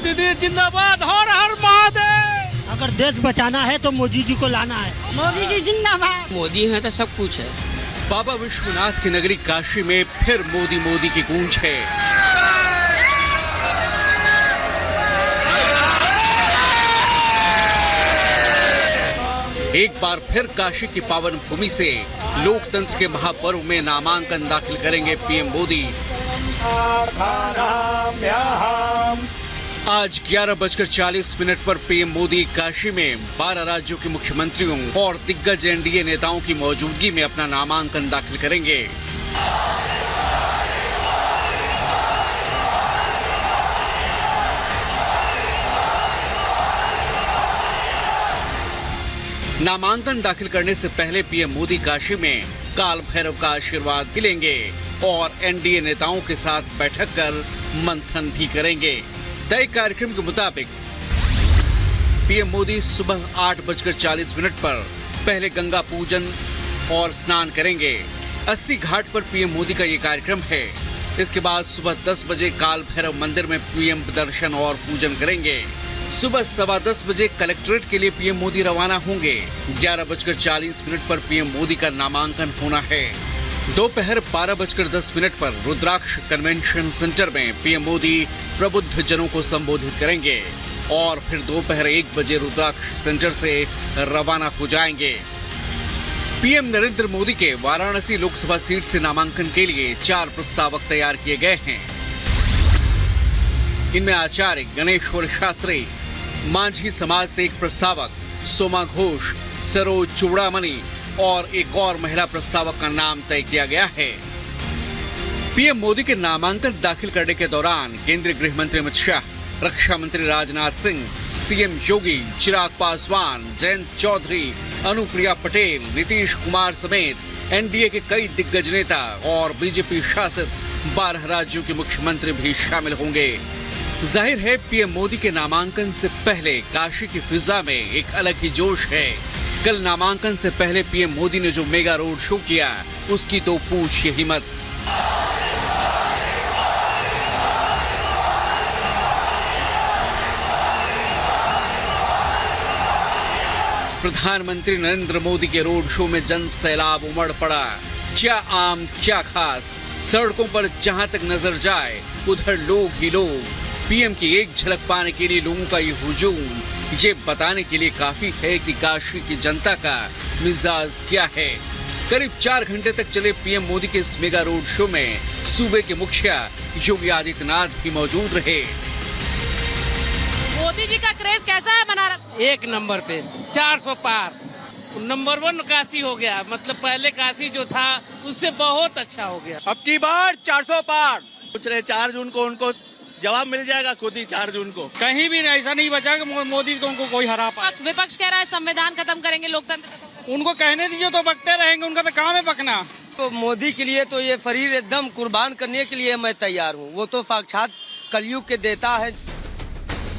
दीदी जिंदाबाद, हर हर महादेव। अगर देश बचाना है तो मोदी जी को लाना है। मोदी जी जिंदाबाद। मोदी है तो सब कुछ है। बाबा विश्वनाथ की नगरी काशी में फिर मोदी मोदी की गूंज है। एक बार फिर काशी की पावन भूमि से लोकतंत्र के महापर्व में नामांकन दाखिल करेंगे पीएम मोदी। आज 11:40 पर पीएम मोदी काशी में 12 राज्यों के मुख्यमंत्रियों और दिग्गज एनडीए नेताओं की मौजूदगी में अपना नामांकन दाखिल करेंगे। नामांकन दाखिल करने से पहले पीएम मोदी काशी में काल भैरव का आशीर्वाद भी लेंगे और एनडीए नेताओं के साथ बैठक कर मंथन भी करेंगे। तय कार्यक्रम के मुताबिक पीएम मोदी सुबह 8:40 पर पहले गंगा पूजन और स्नान करेंगे। 80 घाट पर पीएम मोदी का ये कार्यक्रम है। इसके बाद सुबह 10 बजे काल भैरव मंदिर में पीएम दर्शन और पूजन करेंगे। सुबह 10:15 बजे कलेक्ट्रेट के लिए पीएम मोदी रवाना होंगे। 11:40 पर पीएम मोदी का नामांकन होना है। दोपहर 12:10 पर रुद्राक्ष कन्वेंशन सेंटर में पीएम मोदी प्रबुद्ध जनों को संबोधित करेंगे और फिर दोपहर 1 बजे रुद्राक्ष सेंटर से रवाना हो जाएंगे। पीएम नरेंद्र मोदी के वाराणसी लोकसभा सीट से नामांकन के लिए 4 प्रस्तावक तैयार किए गए हैं। इनमें आचार्य गणेश्वर शास्त्री, मांझी समाज से एक प्रस्तावक सोमा घोष, सरोज चूड़ामणि और एक और महिला प्रस्तावक का नाम तय किया गया है। पीएम मोदी के नामांकन दाखिल करने के दौरान केंद्रीय गृह मंत्री अमित शाह, रक्षा मंत्री राजनाथ सिंह, सीएम योगी, चिराग पासवान, जयंत चौधरी, अनुप्रिया पटेल, नीतीश कुमार समेत एनडीए के कई दिग्गज नेता और बीजेपी शासित 12 राज्यों के मुख्यमंत्री भी शामिल होंगे। जाहिर है पीएम मोदी के नामांकन से पहले काशी की फिजा में एक अलग ही जोश है। कल नामांकन से पहले पीएम मोदी ने जो मेगा रोड शो किया उसकी तो पूछिए ही मत। प्रधानमंत्री नरेंद्र मोदी के रोड शो में जन सैलाब उमड़ पड़ा। क्या आम क्या खास, सड़कों पर जहां तक नजर जाए उधर लोग ही लोग। पीएम की एक झलक पाने के लिए लोगों का ये हुजूम ये बताने के लिए काफी है कि काशी की जनता का मिजाज क्या है। करीब 4 घंटे तक चले पीएम मोदी के इस मेगा रोड शो में सूबे के मुखिया योगी आदित्यनाथ भी मौजूद रहे। मोदी जी का क्रेज कैसा है बनारस? एक नंबर पे 400 पार, नंबर 1 काशी हो गया। मतलब पहले काशी जो था उससे बहुत अच्छा हो गया। अब की बार 400 पार। पूछ रहे 4 जून को उनको जवाब मिल जाएगा खुद ही 4 जून को। कहीं भी ऐसा नहीं बचा कि मोदी को उनको कोई हरा पाए। विपक्ष कह रहा है संविधान खत्म करेंगे, लोकतंत्र खत्म करेंगे। उनको कहने दीजिए तो बकते रहेंगे, उनका तो काम है बकना। तो मोदी के लिए तो ये शरीर एकदम कुर्बान करने के लिए मैं तैयार हूँ। वो तो साक्षात कलयुग के देता है।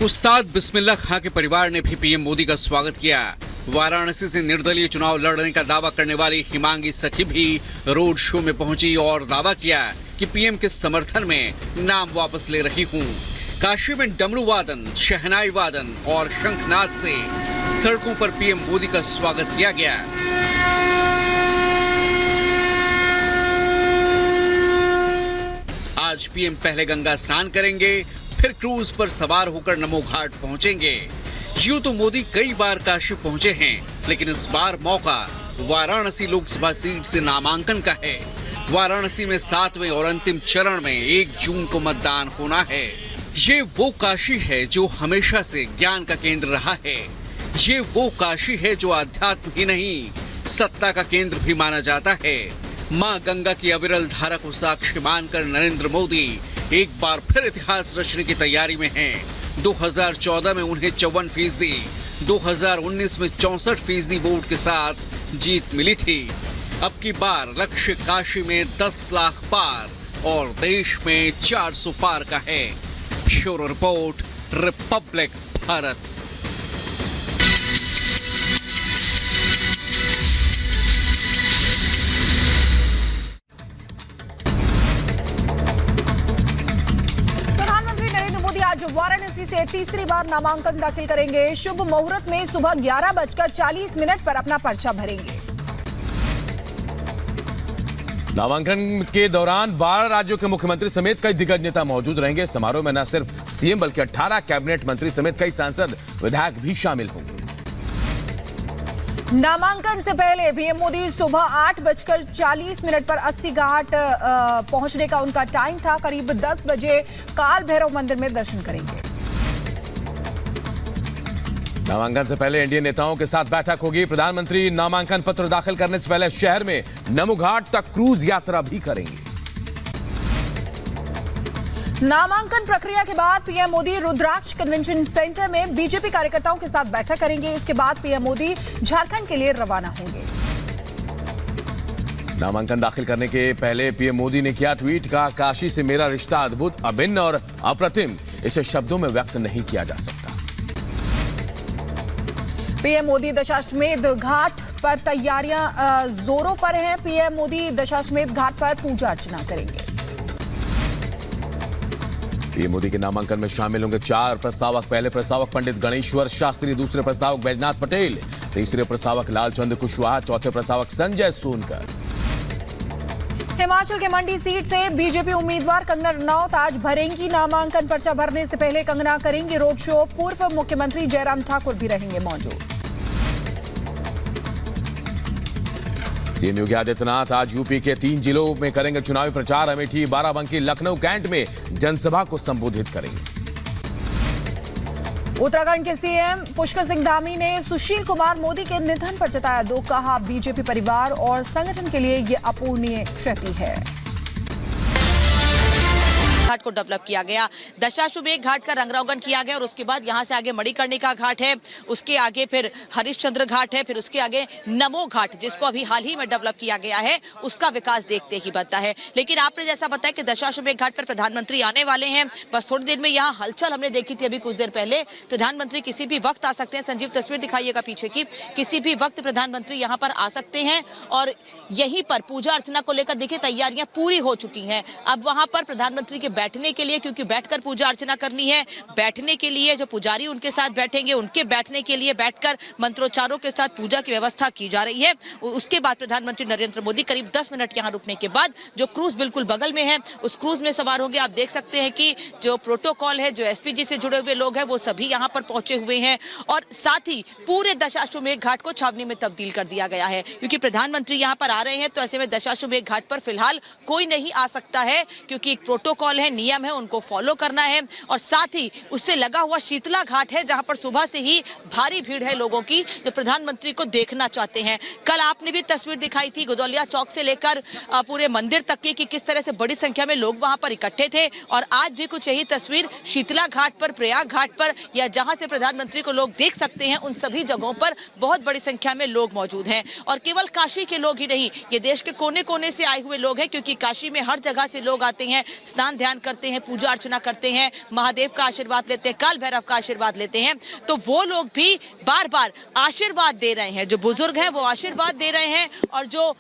उस्ताद बिस्मिल्लाह खां के परिवार ने भी पीएम मोदी का स्वागत किया। वाराणसी से निर्दलीय चुनाव लड़ने का दावा करने वाली हिमांगी सखी भी रोड शो में पहुंची और दावा किया कि पीएम के समर्थन में नाम वापस ले रही हूं। काशी में डमरू वादन, शहनाई वादन और शंखनाद से सड़कों पर पीएम मोदी का स्वागत किया गया। आज पीएम पहले गंगा स्नान करेंगे, फिर क्रूज पर सवार होकर नमो घाट पहुंचेंगे। यूं तो मोदी कई बार काशी पहुंचे हैं, लेकिन इस बार मौका वाराणसी लोकसभा सीट से नामांकन का है। वाराणसी में 7वें और अंतिम चरण में 1 जून को मतदान होना है। ये वो काशी है जो हमेशा से ज्ञान का केंद्र रहा है। ये वो काशी है जो अध्यात्म ही नहीं सत्ता का केंद्र भी माना जाता है। मां गंगा की अविरल धारा को साक्षी मानकर नरेंद्र मोदी एक बार फिर इतिहास रचने की तैयारी में हैं। 2014 में उन्हें 54%, 2019 में 64% वोट के साथ जीत मिली थी। अब की बार लक्ष्य काशी में 10 लाख पार और देश में 400 पार का है। Bureau report, Republic Bharat. आज वाराणसी से तीसरी बार नामांकन दाखिल करेंगे। शुभ मुहूर्त में सुबह 11:40 पर अपना पर्चा भरेंगे। नामांकन के दौरान 12 राज्यों के मुख्यमंत्री समेत कई दिग्गज नेता मौजूद रहेंगे। समारोह में न सिर्फ सीएम बल्कि 18 कैबिनेट मंत्री समेत कई सांसद विधायक भी शामिल होंगे। नामांकन से पहले पीएम मोदी सुबह 8:40 पर 80 घाट पहुंचने का उनका टाइम था। करीब 10 बजे काल भैरव मंदिर में दर्शन करेंगे। नामांकन से पहले एनडीए नेताओं के साथ बैठक होगी। प्रधानमंत्री नामांकन पत्र दाखिल करने से पहले शहर में नमो घाट तक क्रूज यात्रा भी करेंगे। नामांकन प्रक्रिया के बाद पीएम मोदी रुद्राक्ष कन्वेंशन सेंटर में बीजेपी कार्यकर्ताओं के साथ बैठक करेंगे। इसके बाद पीएम मोदी झारखंड के लिए रवाना होंगे। नामांकन दाखिल करने के पहले पीएम मोदी ने किया ट्वीट, कहा काशी से मेरा रिश्ता अद्भुत, अभिन्न और अप्रतिम, इसे शब्दों में व्यक्त नहीं किया जा सकता। पीएम मोदी दशाश्वमेध घाट पर तैयारियां जोरों पर हैं। पीएम मोदी दशाश्वमेध घाट पर पूजा अर्चना करेंगे। पीएम मोदी के नामांकन में शामिल होंगे 4 प्रस्तावक। पहले प्रस्तावक पंडित गणेश्वर शास्त्री, दूसरे प्रस्तावक बैजनाथ पटेल, तीसरे प्रस्तावक लालचंद कुशवाहा, चौथे प्रस्तावक संजय सोनकर। हिमाचल के मंडी सीट से बीजेपी उम्मीदवार कंगना रनौत आज भरेंगी नामांकन। पर्चा भरने से पहले कंगना करेंगी रोड शो। पूर्व मुख्यमंत्री जयराम ठाकुर भी रहेंगे मौजूद। सीएम योगी आदित्यनाथ आज यूपी के 3 जिलों में करेंगे चुनावी प्रचार। अमेठी, बाराबंकी, लखनऊ कैंट में जनसभा को संबोधित करेंगे। उत्तराखंड के सीएम पुष्कर सिंह धामी ने सुशील कुमार मोदी के निधन पर जताया दुख। कहा बीजेपी परिवार और संगठन के लिए ये अपूरणीय क्षति है। घाट को डेवलप किया गया, दशाश्वमेध घाट का रंगरोगन किया गया और उसके बाद यहाँ से आगे मणिकर्णिका घाट है, उसके आगे फिर हरिश्चंद्र घाट है, फिर उसके आगे नमो घाट जिसको अभी हाल ही में डेवलप किया गया है, उसका विकास देखते ही बनता है। लेकिन आपने जैसा बताया कि दशाश्वमेध घाट पर प्रधानमंत्री आने वाले हैं, बस थोड़ी देर में यहाँ हलचल हमने देखी थी अभी कुछ देर पहले। प्रधानमंत्री किसी भी वक्त आ सकते हैं। संजीव तस्वीर दिखाइएगा पीछे की, किसी भी वक्त प्रधानमंत्री यहाँ पर आ सकते हैं और यहीं पर पूजा अर्चना को लेकर देखिए तैयारियां पूरी हो चुकी हैं। अब वहां पर प्रधानमंत्री के बैठने के लिए, क्योंकि बैठकर पूजा अर्चना करनी है, बैठने के लिए जो पुजारी उनके साथ बैठेंगे उनके बैठने के लिए बैठकर मंत्रोच्चारों के साथ पूजा की व्यवस्था की जा रही है। उसके बाद प्रधानमंत्री नरेंद्र मोदी करीब 10 मिनट यहाँ रुकने के बाद जो क्रूज बिल्कुल बगल में है उस क्रूज में सवार होंगे। आप देख सकते हैं कि जो प्रोटोकॉल है, जो एसपीजी से जुड़े हुए लोग हैं वो सभी यहाँ पर पहुंचे हुए हैं और साथ ही पूरे दशाश्वमेध घाट को छावनी में तब्दील कर दिया गया है। क्योंकि प्रधानमंत्री यहाँ पर आ रहे हैं तो ऐसे में दशाश्वमेध घाट पर फिलहाल कोई नहीं आ सकता है, क्योंकि एक प्रोटोकॉल है, नियम है, उनको फॉलो करना है। और साथ ही उससे लगा हुआ शीतला घाट है जहां पर सुबह से ही भारी भीड़ है लोगों की जो प्रधानमंत्री को देखना चाहते हैं। कल आपने भी तस्वीर दिखाई थी गुदौलिया चौक से लेकर पूरे मंदिर तक की कि किस तरह से बड़ी संख्या में लोग वहां पर इकट्ठे थे और आज भी कुछ यही तस्वीर शीतला घाट पर, प्रयाग घाट पर या जहां से प्रधानमंत्री को लोग देख सकते हैं उन सभी जगहों पर बहुत बड़ी संख्या में लोग मौजूद हैं। और केवल काशी के लोग ही नहीं, ये देश के कोने कोने से आए हुए लोग हैं, क्योंकि काशी में हर जगह से लोग आते हैं, स्नान ध्यान करते हैं, पूजा अर्चना करते हैं, महादेव का आशीर्वाद लेते हैं, काल भैरव का आशीर्वाद लेते हैं। तो वो लोग भी बार बार आशीर्वाद दे रहे हैं, जो बुजुर्ग हैं वो आशीर्वाद दे रहे हैं और जो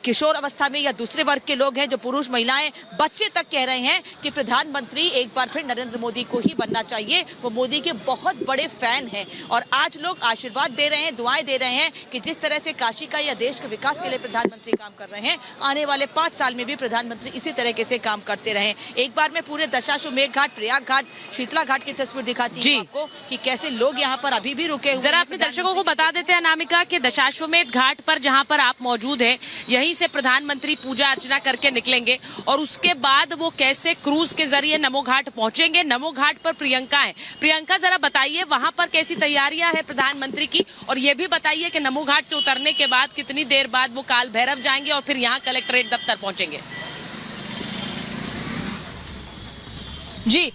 किशोर अवस्था में या दूसरे वर्ग के लोग हैं, जो पुरुष महिलाएं बच्चे तक कह रहे हैं कि प्रधानमंत्री एक बार फिर नरेंद्र मोदी को ही बनना चाहिए। वो मोदी के बहुत बड़े फैन हैं और आज लोग आशीर्वाद दे रहे हैं, दुआएं दे रहे हैं कि जिस तरह से काशी का या देश के विकास के लिए प्रधानमंत्री काम कर रहे हैं, आने वाले 5 साल में भी प्रधानमंत्री इसी तरीके से काम करते रहें। एक बार मैं पूरे दशाश्वमेध घाट, प्रयाग घाट, शीतला घाट की तस्वीर दिखाती हूं आपको कि कैसे लोग यहाँ पर अभी भी रुके हुए। जरा अपने दर्शकों को बता देते हैं अनामिका कि दशाश्वमेध घाट पर जहाँ पर आप मौजूद हैं, यहीं से प्रधानमंत्री पूजा अर्चना करके निकलेंगे और उसके बाद वो कैसे क्रूज के जरिए नमो घाट पहुंचेंगे। नमो घाट पर प्रियंका है। प्रियंका, जरा बताइए वहां पर कैसी तैयारियां है प्रधानमंत्री की, और ये भी बताइए कि नमो घाट से उतरने के बाद कितनी देर बाद वो काल भैरव जाएंगे और फिर यहाँ कलेक्ट्रेट दफ्तर पहुंचेंगे। जी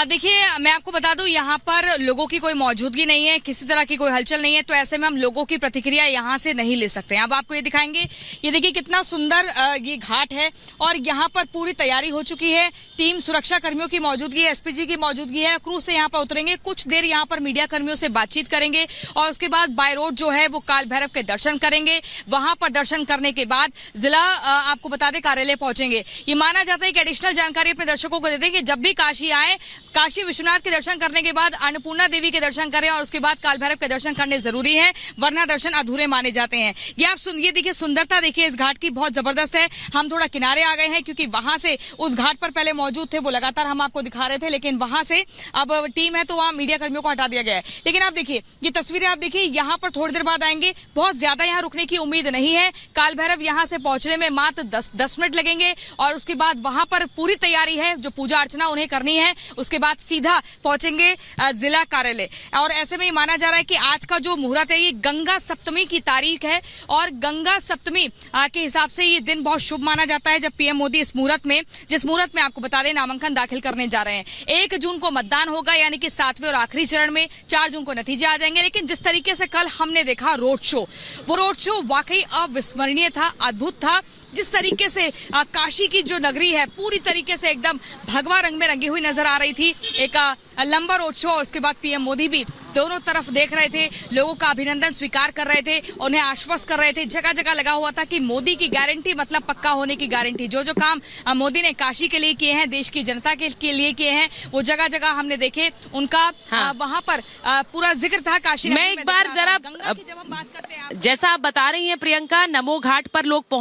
देखिए, मैं आपको बता दूं यहाँ पर लोगों की कोई मौजूदगी नहीं है, किसी तरह की कोई हलचल नहीं है, तो ऐसे में हम लोगों की प्रतिक्रिया यहाँ से नहीं ले सकते हैं। अब आपको ये दिखाएंगे, ये देखिए कितना सुंदर ये घाट है और यहाँ पर पूरी तैयारी हो चुकी है। टीम सुरक्षा कर्मियों की मौजूदगी है, एसपीजी की मौजूदगी है। क्रूज से यहाँ पर उतरेंगे, कुछ देर यहाँ पर मीडिया कर्मियों से बातचीत करेंगे और उसके बाद बाय रोड जो है वो काल भैरव के दर्शन करेंगे। वहां पर दर्शन करने के बाद जिला आपको बता दें कार्यालय पहुंचेंगे। ये माना जाता है कि एडिशनल जानकारी अपने दर्शकों को दे दें कि जब भी काशी आए काशी विश्वनाथ के दर्शन करने के बाद अन्नपूर्णा देवी के दर्शन करें और उसके बाद काल भैरव के दर्शन करने जरूरी है, वरना दर्शन अधूरे माने जाते हैं। ये देखिए सुंदरता देखिए इस घाट की बहुत जबरदस्त है। हम थोड़ा किनारे आ गए हैं क्योंकि वहां से उस घाट पर पहले मौजूद थे, वो लगातार हम आपको दिखा रहे थे, लेकिन वहां से अब टीम है तो वहां मीडिया कर्मियों को हटा दिया गया है। लेकिन आप देखिए ये तस्वीरें, आप देखिए यहाँ पर थोड़ी देर बाद आएंगे, बहुत ज्यादा यहाँ रुकने की उम्मीद नहीं है। काल भैरव यहाँ से पहुंचने में मात्र 10 मिनट लगेंगे और उसके बाद वहां पर पूरी तैयारी है, जो पूजा अर्चना उन्हें करनी है, उसके बाद सीधा पहुंचेंगे जिला कार्यालय। और ऐसे में ये माना जा रहा है कि आज का जो मुहूर्त है ये गंगा सप्तमी की तारीख है और गंगा सप्तमी के हिसाब से ये दिन बहुत शुभ माना जाता है जब पीएम मोदी इस मुहूर्त में, जिस मुहूर्त में आपको बता दें नामांकन दाखिल करने जा रहे हैं। 1 जून को मतदान होगा, यानी कि 7वें और आखिरी चरण में 4 जून को नतीजे आ जाएंगे। लेकिन जिस तरीके से कल हमने देखा रोड शो, वो रोड शो वाकई अविस्मरणीय था, अद्भुत था। जिस तरीके से काशी की जो नगरी है पूरी तरीके से एकदम भगवा रंग में रंगी हुई नजर आ रही थी। एक लंबा रोड शो, उसके बाद पीएम मोदी भी दोनों तरफ देख रहे थे, लोगों का अभिनंदन स्वीकार कर रहे थे, उन्हें आश्वस्त कर रहे थे। जगह जगह लगा हुआ था कि मोदी की गारंटी मतलब पक्का होने की गारंटी। जो जो काम मोदी ने काशी के लिए किए हैं, देश की जनता के लिए किए हैं, वो जगह जगह हमने देखे। उनका वहां पर पूरा जिक्र था काशी। मैं एक बार जरा, जब हम बात करते हैं, जैसा आप बता रही हैं प्रियंका, नमो घाट पर लोग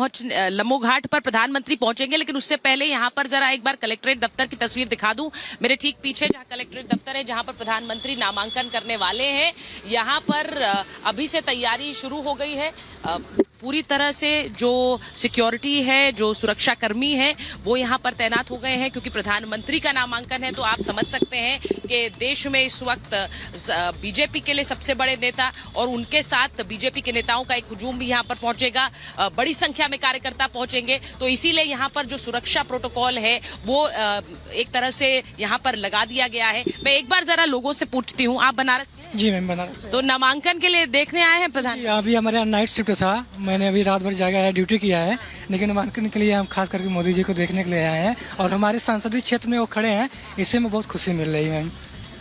नमो घाट पर प्रधानमंत्री पहुंचेंगे, लेकिन उससे पहले यहाँ पर जरा एक बार कलेक्ट्रेट दफ्तर की तस्वीर दिखा दूं। मेरे ठीक पीछे जहाँ कलेक्ट्रेट दफ्तर है, जहाँ पर प्रधानमंत्री नामांकन करने वाले हैं, यहाँ पर अभी से तैयारी शुरू हो गई है। पूरी तरह से जो सिक्योरिटी है, जो सुरक्षा कर्मी है, वो यहाँ पर तैनात हो गए हैं क्योंकि प्रधानमंत्री का नामांकन है। तो आप समझ सकते हैं कि देश में इस वक्त बीजेपी के लिए सबसे बड़े नेता और उनके साथ बीजेपी के नेताओं का एक हुजूम भी यहाँ पर पहुंचेगा, बड़ी संख्या में कार्यकर्ता पहुंचेंगे। तो इसीलिए यहाँ पर जो सुरक्षा प्रोटोकॉल है वो एक तरह से यहाँ पर लगा दिया गया है। मैं एक बार जरा लोगों से पूछती हूँ, आप बनारस? जी मैम, बनारस। तो नामांकन के लिए देखने आए हैं प्रधान? अभी हमारे यहाँ नाइट शिफ्ट था, मैंने अभी रात भर जागा है, ड्यूटी किया है, लेकिन नामांकन के लिए हम खास करके मोदी जी को देखने के लिए आए हैं और हमारे संसदीय क्षेत्र में वो खड़े हैं, इससे हमें बहुत खुशी मिल रही है मैम।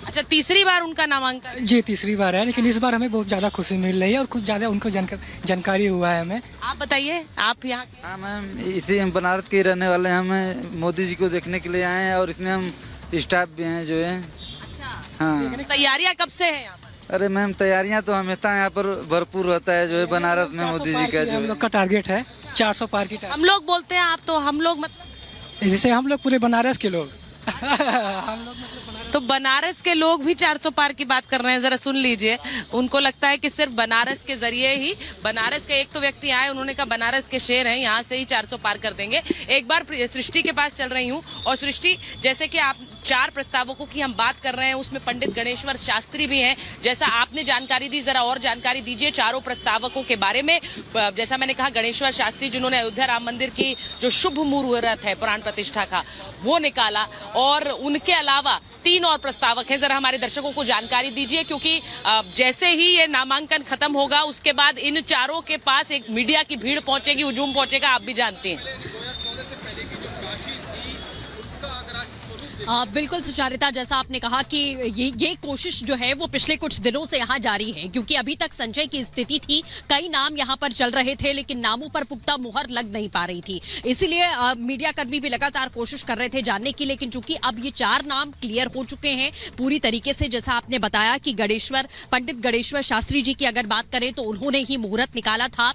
अच्छा, तीसरी बार उनका नामांकन? जी तीसरी बार है, लेकिन इस बार हमें बहुत ज्यादा खुशी मिल रही है और कुछ ज्यादा उनको जानकारी हुआ है हमें। आप बताइए, आप यहाँ? हाँ मैम, इसी हम बनारस के रहने वाले हैं, हम मोदी जी को देखने के लिए आए हैं और इसमें हम स्टाफ भी हैं जो है। अच्छा, हाँ। तैयारियां कब से हैं यहाँ पर? अरे मैम, तैयारियां तो हमेशा यहाँ पर भरपूर होता है जो है बनारस में मोदी जी का जो हम लोग का टारगेट है 400 पार की। हम लोग बोलते हैं, आप तो हम लोग मतलब जैसे हम लोग पूरे बनारस के लोग हम लोग मतलब तो बनारस के लोग भी 400 पार की बात कर रहे हैं। जरा सुन लीजिए, उनको लगता है कि सिर्फ बनारस के जरिए ही, बनारस के एक तो व्यक्ति आए, उन्होंने कहा बनारस के शेर हैं, यहाँ से ही 400 पार कर देंगे। एक बार सृष्टि के पास चल रही हूँ। और सृष्टि, जैसे कि आप 4 प्रस्तावकों की हम बात कर रहे हैं, उसमें पंडित गणेश्वर शास्त्री भी हैं, जैसा आपने जानकारी दी, जरा और जानकारी दीजिए चारों प्रस्तावकों के बारे में। जैसा मैंने कहा, गणेश्वर शास्त्री जिन्होंने अयोध्या राम मंदिर की जो शुभ मुहूर्त है प्राण प्रतिष्ठा का, वो निकाला, और उनके अलावा 3 और प्रस्तावक हैं। जरा हमारे दर्शकों को जानकारी दीजिए, क्योंकि जैसे ही ये नामांकन खत्म होगा उसके बाद इन चारों के पास एक मीडिया की भीड़ पहुंचेगी, हुजूम पहुंचेगा, आप भी जानते हैं। बिल्कुल सुचारिता, जैसा आपने कहा कि ये कोशिश जो है वो पिछले कुछ दिनों से यहाँ जारी है, क्योंकि अभी तक संजय की स्थिति थी, कई नाम यहाँ पर चल रहे थे, लेकिन नामों पर पुख्ता मुहर लग नहीं पा रही थी। इसीलिए मीडिया कर्मी भी लगातार कोशिश कर रहे थे जानने की, लेकिन चूंकि अब ये 4 नाम क्लियर हो चुके हैं पूरी तरीके से, जैसा आपने बताया कि पंडित गणेश्वर शास्त्री जी की अगर बात करें तो उन्होंने ही मुहूर्त निकाला था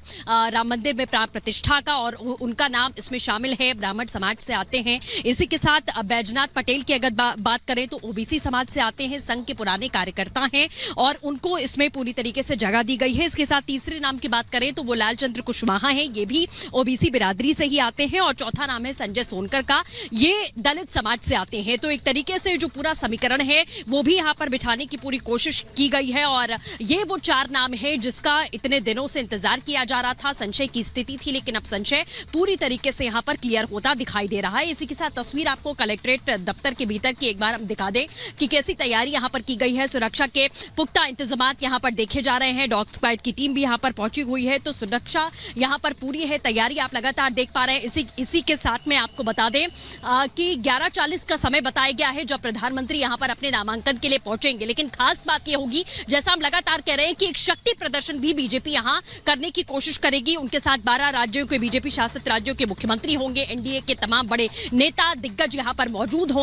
राम मंदिर में प्राण प्रतिष्ठा का, और उनका नाम इसमें शामिल है, ब्राह्मण समाज से आते हैं। इसी के साथ बैजनाथ पटेल की अगर बात करें तो ओबीसी समाज से आते हैं, संघ के पुराने कार्यकर्ता हैं और उनको इसमें पूरी तरीके से जगह दी गई है। इसके साथ तीसरे नाम की बात करें तो वो लालचंद्र कुशवाहा हैं, ये भी ओबीसी बिरादरी से ही आते हैं, और चौथा नाम है संजय सोनकर का, ये दलित समाज से आते हैं। तो एक तरीके से जो पूरा समीकरण है वो भी यहाँ पर बिठाने की पूरी कोशिश की गई है, और ये वो 4 नाम है जिसका इतने दिनों से इंतजार किया जा रहा था। संशय की स्थिति थी, लेकिन अब संशय पूरी तरीके से यहाँ पर क्लियर होता दिखाई दे रहा है। इसी के साथ तस्वीर आपको कलेक्ट्रेट दफ्तर के भीतर की एक बार हम दिखा दें कि कैसी तैयारी यहाँ पर की गई है। सुरक्षा के पुख्ता इंतजामात यहाँ पर देखे जा रहे हैं, डॉग स्क्वाड की टीम भी यहाँ पर पहुंची हुई है, तो सुरक्षा यहाँ पर पूरी है, तैयारी आप लगातार देख पा रहे हैं। इसी के साथ में आपको बता दें कि 11:40 का समय बताया गया है जब प्रधानमंत्री यहाँ पर अपने नामांकन के लिए पहुंचेंगे। लेकिन खास बात यह होगी, जैसा हम लगातार कह रहे हैं, कि एक शक्ति प्रदर्शन भी बीजेपी यहाँ करने की कोशिश करेगी। उनके साथ 12 राज्यों के बीजेपी शासित राज्यों के मुख्यमंत्री होंगे, एनडीए के तमाम बड़े नेता दिग्गज यहाँ पर मौजूद होंगे।